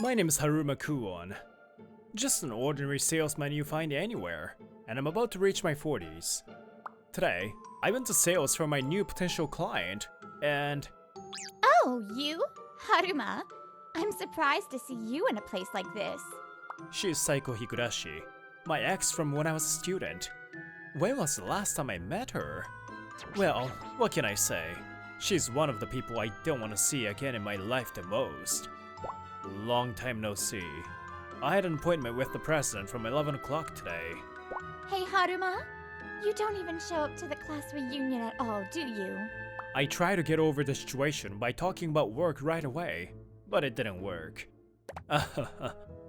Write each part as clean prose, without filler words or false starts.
My name is Haruma Kuon. Just an ordinary salesman you find anywhere, and I'm about to reach my 40s. Today, I went to sales for my new potential client, and... Oh, you? Haruma? I'm surprised to see you in a place like this. She is Saiko Higurashi, my ex from when I was a student. When was the last time I met her? Well, what can I say? She's one of the people I don't want to see again in my life the most. Long time no see. I had an appointment with the president from 11 o'clock today. Hey Haruma, you don't even show up to the class reunion at all, do you? I tried to get over the situation by talking about work right away, but it didn't work.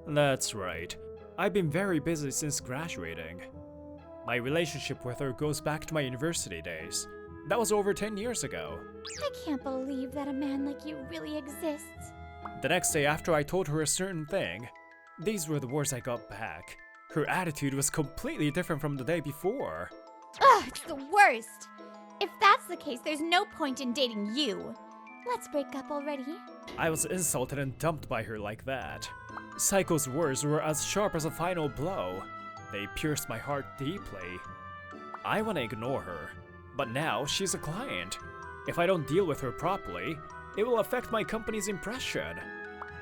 That's right. I've been very busy since graduating. My relationship with her goes back to my university days. That was over 10 years ago. I can't believe that a man like you really exists. The next day after I told her a certain thing, these were the words I got back. Her attitude was completely different from the day before. Ugh, it's the worst! If that's the case, there's no point in dating you. Let's break up already. I was insulted and dumped by her like that. Saiko's words were as sharp as a final blow. They pierced my heart deeply. I want to ignore her, but now she's a client. If I don't deal with her properly, it will affect my company's impression.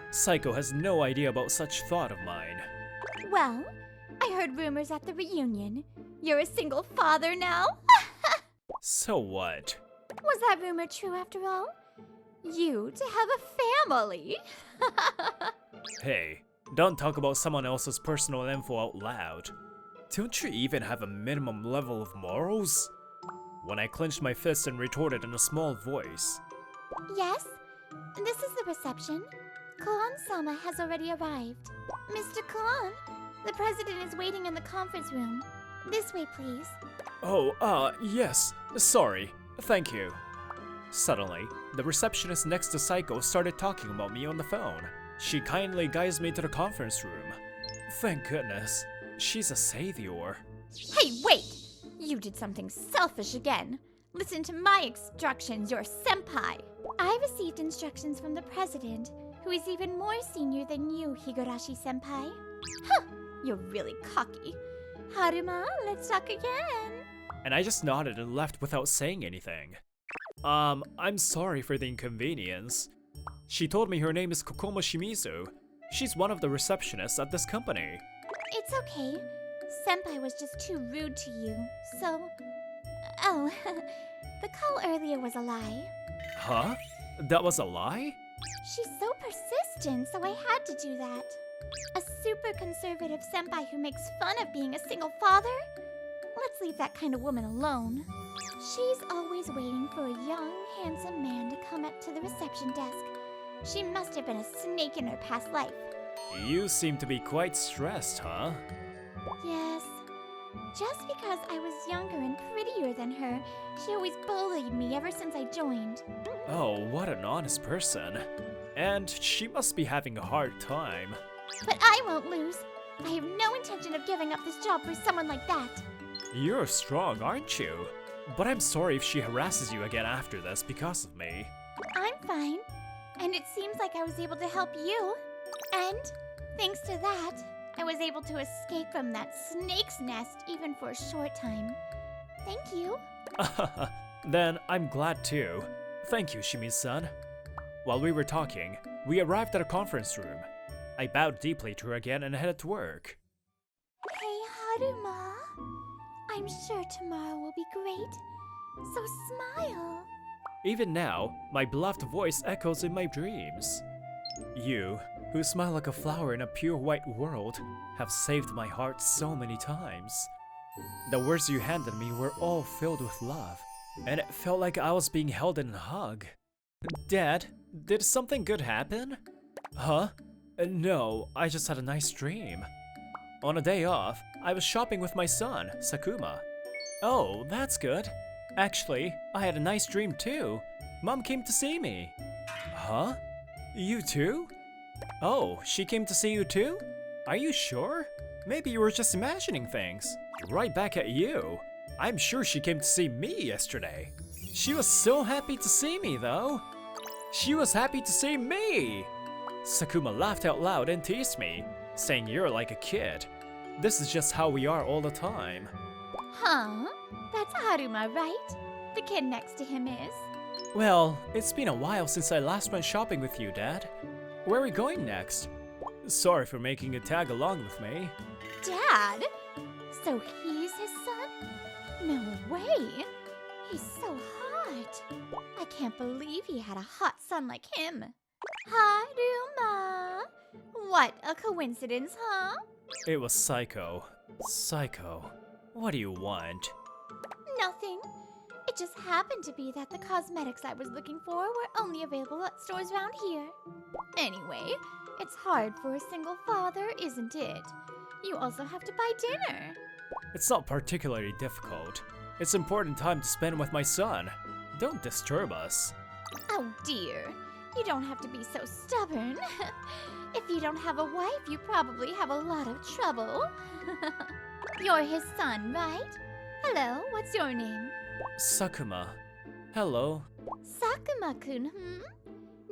Saiko has no idea about such thought of mine. Well, I heard rumors at the reunion. You're a single father now? So what? Was that rumor true after all? You to have a family? Hey, don't talk about someone else's personal info out loud. Don't you even have a minimum level of morals? When I clenched my fist and retorted in a small voice. Yes, this is the reception. Kalan-sama has already arrived. Mr. Kalan, the president is waiting in the conference room. This way, please. Oh, yes. Sorry. Thank you. Suddenly, the receptionist next to Saiko started talking about me on the phone. She kindly guides me to the conference room. Thank goodness. She's a savior. Hey, wait! You did something selfish again. Listen to my instructions, your senpai. I received instructions from the president, who is even more senior than you, Higurashi-senpai. Huh, you're really cocky. Haruma, let's talk again. And I just nodded and left without saying anything. I'm sorry for the inconvenience. She told me her name is Kokomo Shimizu. She's one of the receptionists at this company. It's okay. Senpai was just too rude to you, so... Oh, the call earlier was a lie. Huh? That was a lie? She's so persistent, so I had to do that. A super conservative senpai who makes fun of being a single father? Let's leave that kind of woman alone. She's always waiting for a young, handsome man to come up to the reception desk. She must have been a snake in her past life. You seem to be quite stressed, huh? Yes. Just because I was younger and prettier than her, she always bullied me ever since I joined. Oh, what an honest person. And she must be having a hard time. But I won't lose. I have no intention of giving up this job for someone like that. You're strong, aren't you? But I'm sorry if she harasses you again after this because of me. I'm fine. And it seems like I was able to help you. And, thanks to that, I was able to escape from that snake's nest even for a short time. Thank you. Then I'm glad too. Thank you, Shimizu-san. While we were talking, we arrived at a conference room. I bowed deeply to her again and headed to work. Hey, Haruma. I'm sure tomorrow will be great. So smile. Even now, my beloved voice echoes in my dreams. You, who smile like a flower in a pure white world, have saved my heart so many times. The words you handed me were all filled with love, and it felt like I was being held in a hug. Dad, did something good happen? Huh? No, I just had a nice dream. On a day off, I was shopping with my son, Sakuma. Oh, that's good. Actually, I had a nice dream too. Mom came to see me. Huh? You too? Oh, she came to see you too? Are you sure? Maybe you were just imagining things. Right back at you. I'm sure she came to see me yesterday. She was so happy to see me though. She was happy to see me! Sakuma laughed out loud and teased me, saying you're like a kid. This is just how we are all the time. Huh? That's Haruma, right? The kid next to him is. Well, it's been a while since I last went shopping with you, Dad. Where are we going next? Sorry for making you tag along with me. Dad? So he's his son? No way! He's so hot. I can't believe he had a hot son like him. Haruma! What a coincidence, huh? It was Psycho. Psycho. What do you want? Nothing. It just happened to be that the cosmetics I was looking for were only available at stores around here. Anyway, it's hard for a single father, isn't it? You also have to buy dinner. It's not particularly difficult. It's important time to spend with my son. Don't disturb us. Oh dear, you don't have to be so stubborn. If you don't have a wife, you probably have a lot of trouble. You're his son, right? Hello, what's your name? Sakuma. Hello. Sakuma-kun,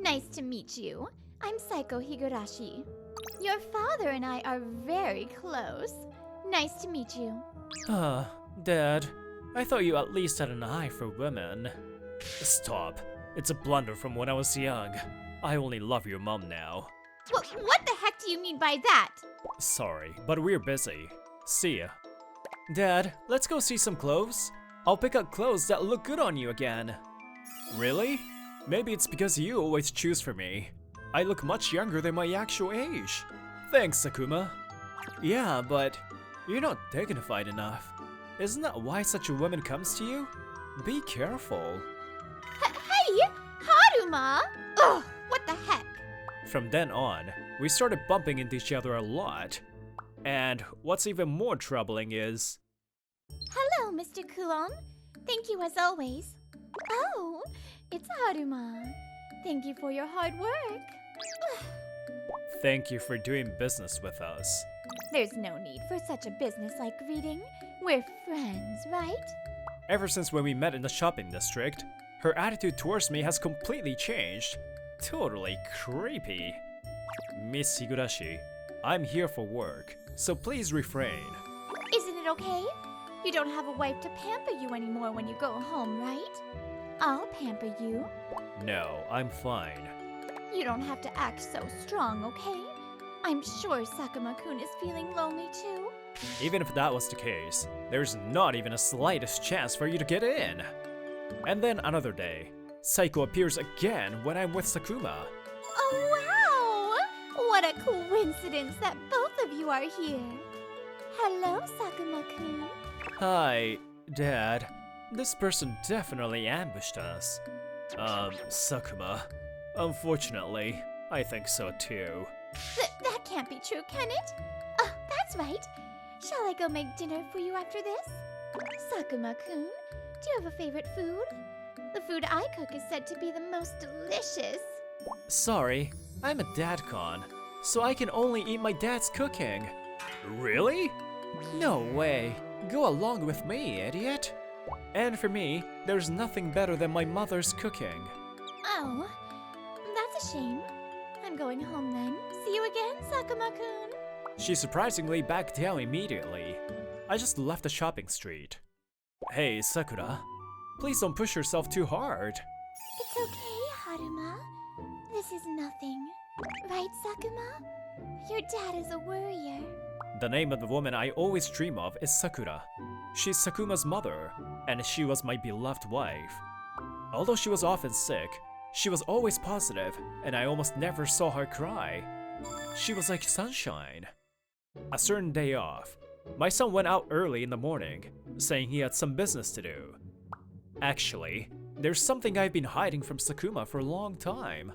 Nice to meet you. I'm Saiko Higurashi. Your father and I are very close. Nice to meet you. Dad. I thought you at least had an eye for women. Stop. It's a blunder from when I was young. I only love your mom now. What the heck do you mean by that? Sorry, but we're busy. See ya. Dad, let's go see some clothes. I'll pick out clothes that look good on you again. Really? Maybe it's because you always choose for me. I look much younger than my actual age. Thanks, Sakuma. Yeah, but you're not dignified enough. Isn't that why such a woman comes to you? Be careful. Hey, Haruma! Ugh, what the heck? From then on, we started bumping into each other a lot. And what's even more troubling is... Hello, Mr. Kulon. Thank you as always. Oh, it's Haruma. Thank you for your hard work. Thank you for doing business with us. There's no need for such a business-like greeting. We're friends, right? Ever since when we met in the shopping district, her attitude towards me has completely changed. Totally creepy. Miss Higurashi, I'm here for work, so please refrain. Isn't it okay? You don't have a wife to pamper you anymore when you go home, right? I'll pamper you. No, I'm fine. You don't have to act so strong, okay? I'm sure Sakuma-kun is feeling lonely too. Even if that was the case, there's not even a slightest chance for you to get in. And then another day, Saiko appears again when I'm with Sakuma. Oh wow! What a coincidence that both of you are here. Hello, Sakuma-kun. Hi, Dad. This person definitely ambushed us. Sakuma. Unfortunately, I think so too. That can't be true, can it? Oh, that's right. Shall I go make dinner for you after this? Sakuma-kun, do you have a favorite food? The food I cook is said to be the most delicious. Sorry, I'm a dadcon, so I can only eat my dad's cooking. Really? No way. Go along with me, idiot. And for me, there's nothing better than my mother's cooking. Oh, that's a shame. I'm going home then. See you again, Sakuma-kun. She surprisingly backed down immediately. I just left the shopping street. Hey, Sakura. Please don't push yourself too hard. It's okay, Haruma. This is nothing. Right, Sakuma? Your dad is a worrier. The name of the woman I always dream of is Sakura. She's Sakuma's mother, and she was my beloved wife. Although she was often sick, she was always positive, and I almost never saw her cry. She was like sunshine. A certain day off, my son went out early in the morning, saying he had some business to do. Actually, there's something I've been hiding from Sakuma for a long time.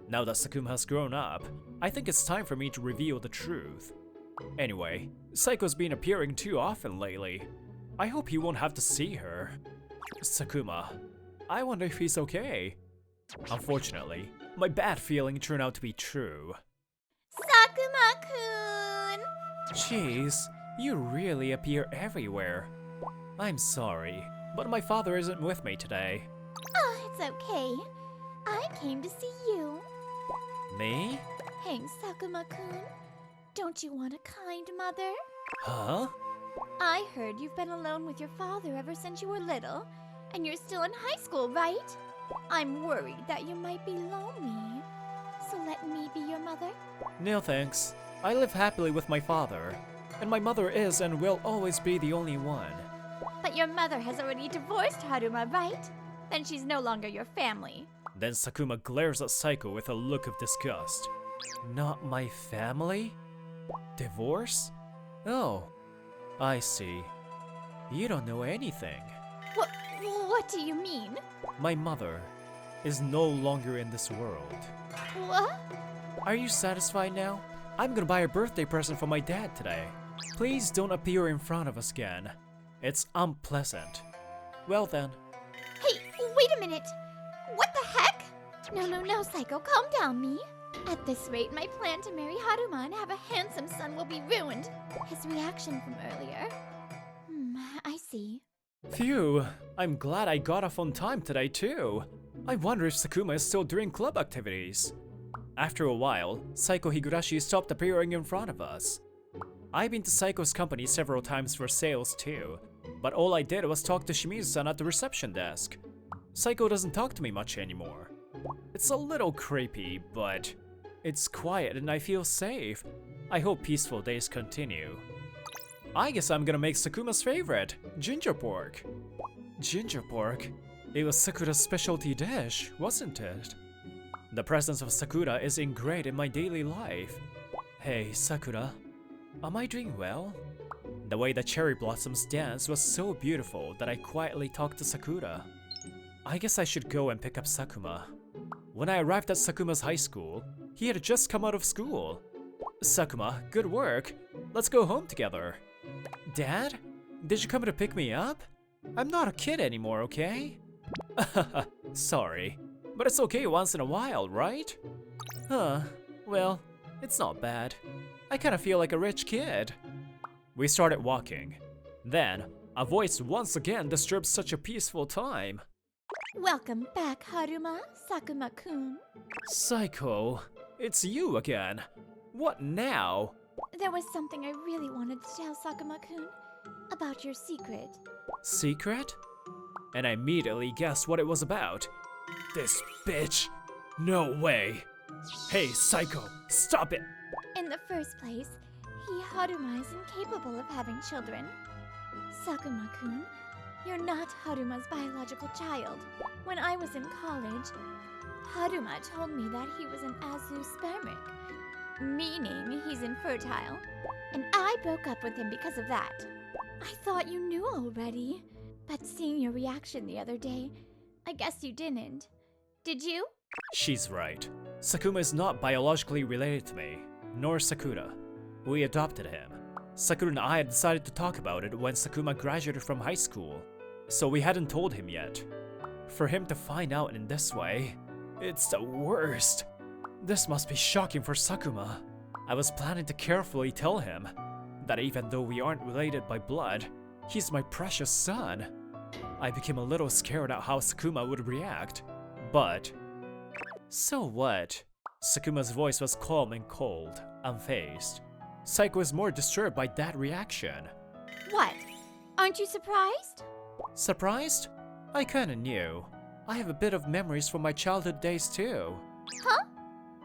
Now that Sakuma has grown up, I think it's time for me to reveal the truth. Anyway, Saiko's been appearing too often lately. I hope he won't have to see her. Sakuma, I wonder if he's okay. Unfortunately, my bad feeling turned out to be true. Sakuma-kun! Jeez, you really appear everywhere. I'm sorry, but my father isn't with me today. Oh, it's okay. I came to see you. Me? Hey, Sakuma-kun, don't you want a kind mother? Huh? I heard you've been alone with your father ever since you were little, and you're still in high school, right? I'm worried that you might be lonely. So let me be your mother? No thanks. I live happily with my father, and my mother is and will always be the only one. But your mother has already divorced Haruma, right? Then she's no longer your family. Then Sakuma glares at Saiko with a look of disgust. Not my family? Divorce? Oh, I see. You don't know anything. What do you mean? My mother is no longer in this world. What? Are you satisfied now? I'm gonna buy a birthday present for my dad today. Please don't appear in front of us again. It's unpleasant. Well then. Hey, wait a minute! What the heck? No, Psycho, calm down, me. At this rate, my plan to marry Haruma and have a handsome son will be ruined. His reaction from earlier. I see. Phew, I'm glad I got off on time today too. I wonder if Sakuma is still doing club activities. After a while, Saiko Higurashi stopped appearing in front of us. I've been to Saiko's company several times for sales too, but all I did was talk to Shimizu-san at the reception desk. Saiko doesn't talk to me much anymore. It's a little creepy, but it's quiet and I feel safe. I hope peaceful days continue. I guess I'm gonna make Sakuma's favorite, ginger pork. Ginger pork? It was Sakura's specialty dish, wasn't it? The presence of Sakura is ingrained in my daily life. Hey, Sakura, am I doing well? The way the cherry blossoms danced was so beautiful that I quietly talked to Sakura. I guess I should go and pick up Sakuma. When I arrived at Sakuma's high school, he had just come out of school. Sakuma, good work. Let's go home together. Dad? Did you come to pick me up? I'm not a kid anymore, okay? Sorry, but it's okay once in a while, right? Huh, well, it's not bad. I kinda feel like a rich kid. We started walking. Then, a voice once again disturbed such a peaceful time. Welcome back, Haruma, Sakuma-kun. Saiko, it's you again. What now? There was something I really wanted to tell Sakuma-kun about your secret. Secret? And I immediately guessed what it was about. This bitch. No way. Hey, Saiko, stop it. In the first place, Haruma is incapable of having children. Sakuma-kun, you're not Haruma's biological child. When I was in college, Haruma told me that he was an azoospermic, meaning he's infertile, and I broke up with him because of that. I thought you knew already, but seeing your reaction the other day, I guess you didn't. Did you? She's right. Sakuma is not biologically related to me, nor Sakura. We adopted him. Sakura and I had decided to talk about it when Sakuma graduated from high school, so we hadn't told him yet. For him to find out in this way, it's the worst. This must be shocking for Sakuma. I was planning to carefully tell him that even though we aren't related by blood, he's my precious son. I became a little scared at how Sakuma would react, but... So what? Sakuma's voice was calm and cold, unfazed. Saiko was more disturbed by that reaction. What? Aren't you surprised? Surprised? I kinda knew. I have a bit of memories from my childhood days too. Huh?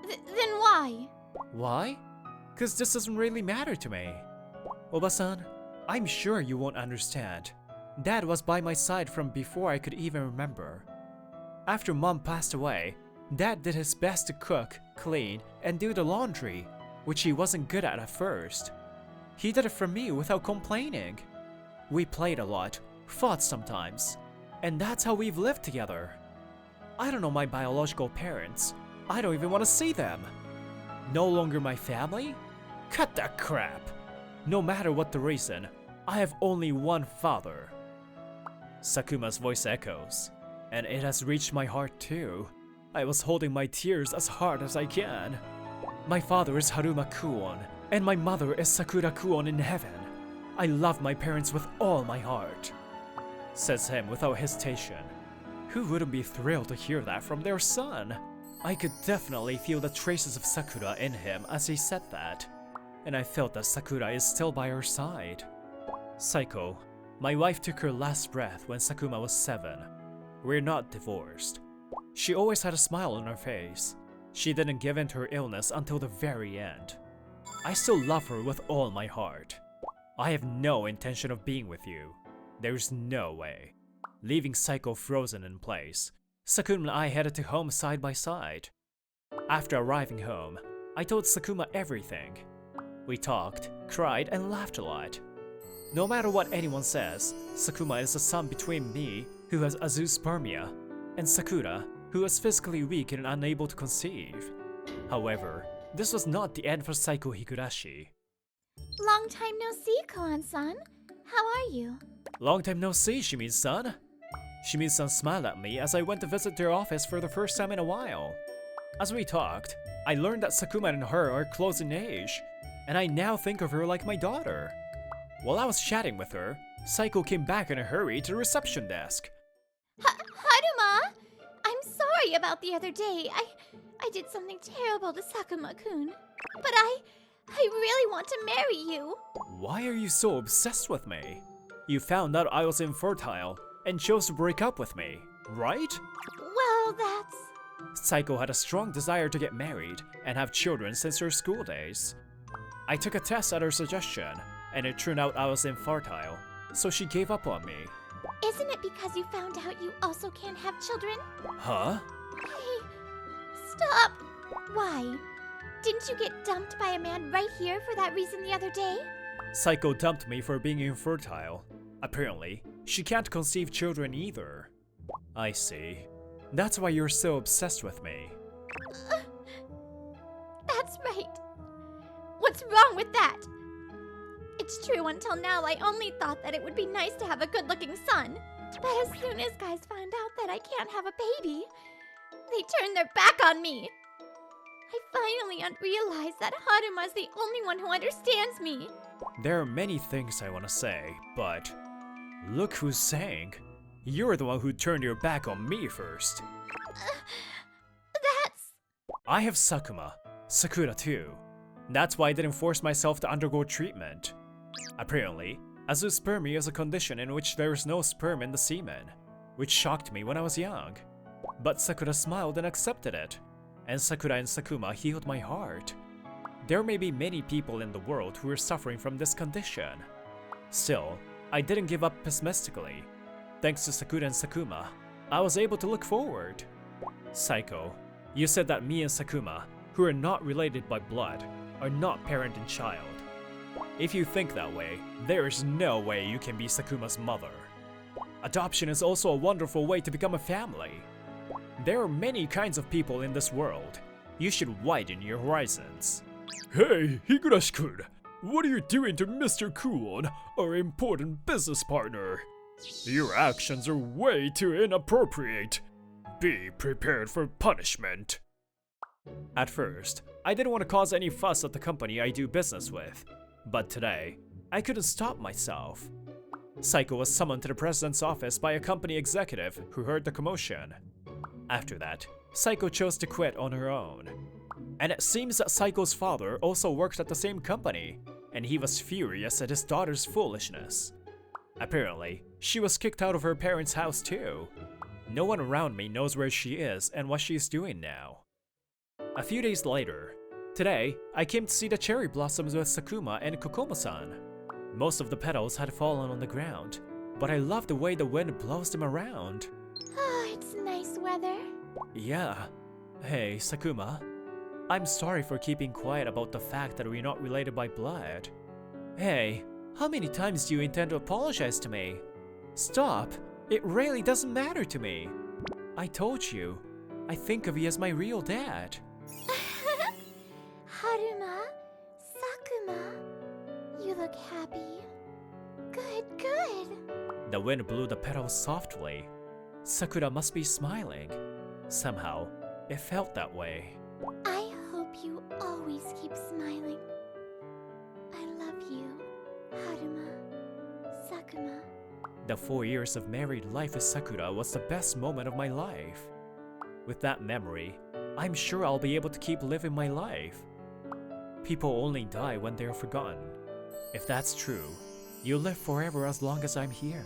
Then why? Why? 'Cause this doesn't really matter to me. Oba-san, I'm sure you won't understand. Dad was by my side from before I could even remember. After Mom passed away, Dad did his best to cook, clean, and do the laundry, which he wasn't good at first. He did it for me without complaining. We played a lot, fought sometimes, and that's how we've lived together. I don't know my biological parents. I don't even want to see them. No longer my family? Cut that crap. No matter what the reason, I have only one father. Sakuma's voice echoes, and it has reached my heart too. I was holding my tears as hard as I can. My father is Haruma-kuon, and my mother is Sakura-kuon in heaven. I love my parents with all my heart. Says him without hesitation. Who wouldn't be thrilled to hear that from their son? I could definitely feel the traces of Sakura in him as he said that, and I felt that Sakura is still by her side. Saiko, my wife took her last breath when Sakuma was 7. We're not divorced. She always had a smile on her face. She didn't give in to her illness until the very end. I still love her with all my heart. I have no intention of being with you. There's no way. Leaving Saiko frozen in place, Sakuma and I headed to home side by side. After arriving home, I told Sakuma everything. We talked, cried, and laughed a lot. No matter what anyone says, Sakuma is the son between me, who has azoospermia, and Sakura, who is physically weak and unable to conceive. However, this was not the end for Saiko Higurashi. Long time no see, Koan-san. How are you? Long time no see, Shimizu-san. Shimizu-san smiled at me as I went to visit their office for the first time in a while. As we talked, I learned that Sakuma and her are close in age, and I now think of her like my daughter. While I was chatting with her, Saiko came back in a hurry to the reception desk. Haruma! I'm sorry about the other day. I did something terrible to Sakuma-kun. But I really want to marry you. Why are you so obsessed with me? You found out I was infertile and chose to break up with me, right? Well, that's... Saiko had a strong desire to get married and have children since her school days. I took a test at her suggestion, and it turned out I was infertile, so she gave up on me. Isn't it because you found out you also can't have children? Huh? Hey, stop! Why? Didn't you get dumped by a man right here for that reason the other day? Saiko dumped me for being infertile. Apparently, she can't conceive children either. I see. That's why you're so obsessed with me. That's right. What's wrong with that? It's true, until now I only thought that it would be nice to have a good-looking son. But as soon as guys found out that I can't have a baby, they turned their back on me. I finally realized that Haruma's the only one who understands me. There are many things I want to say, but look who's saying. You're the one who turned your back on me first. That's... I have Sakura too. That's why I didn't force myself to undergo treatment. Apparently, azoospermia is a condition in which there is no sperm in the semen, which shocked me when I was young. But Sakura smiled and accepted it, and Sakura and Sakuma healed my heart. There may be many people in the world who are suffering from this condition. Still, I didn't give up pessimistically. Thanks to Sakura and Sakuma, I was able to look forward. Saiko, you said that me and Sakuma, who are not related by blood, are not parent and child. If you think that way, there is no way you can be Sakuma's mother. Adoption is also a wonderful way to become a family. There are many kinds of people in this world. You should widen your horizons. Hey, Higurashi-kun! What are you doing to Mr. Kuon, our important business partner? Your actions are way too inappropriate. Be prepared for punishment. At first, I didn't want to cause any fuss at the company I do business with, but today, I couldn't stop myself. Saiko was summoned to the president's office by a company executive who heard the commotion. After that, Saiko chose to quit on her own. And it seems that Saiko's father also worked at the same company, and he was furious at his daughter's foolishness. Apparently, she was kicked out of her parents' house too. No one around me knows where she is and what she is doing now. A few days later, today, I came to see the cherry blossoms with Sakuma and Kokomo-san. Most of the petals had fallen on the ground, but I love the way the wind blows them around. Oh, it's nice weather. Yeah. Hey, Sakuma. I'm sorry for keeping quiet about the fact that we're not related by blood. Hey, how many times do you intend to apologize to me? Stop! It really doesn't matter to me. I told you, I think of you as my real dad. Haruma, Sakuma, you look happy. Good, good. The wind blew the petals softly. Sakura must be smiling. Somehow, it felt that way. I hope you always keep smiling. I love you, Haruma, Sakuma. The 4 years of married life with Sakura was the best moment of my life. With that memory, I'm sure I'll be able to keep living my life. People only die when they're forgotten. If that's true, you'll live forever as long as I'm here.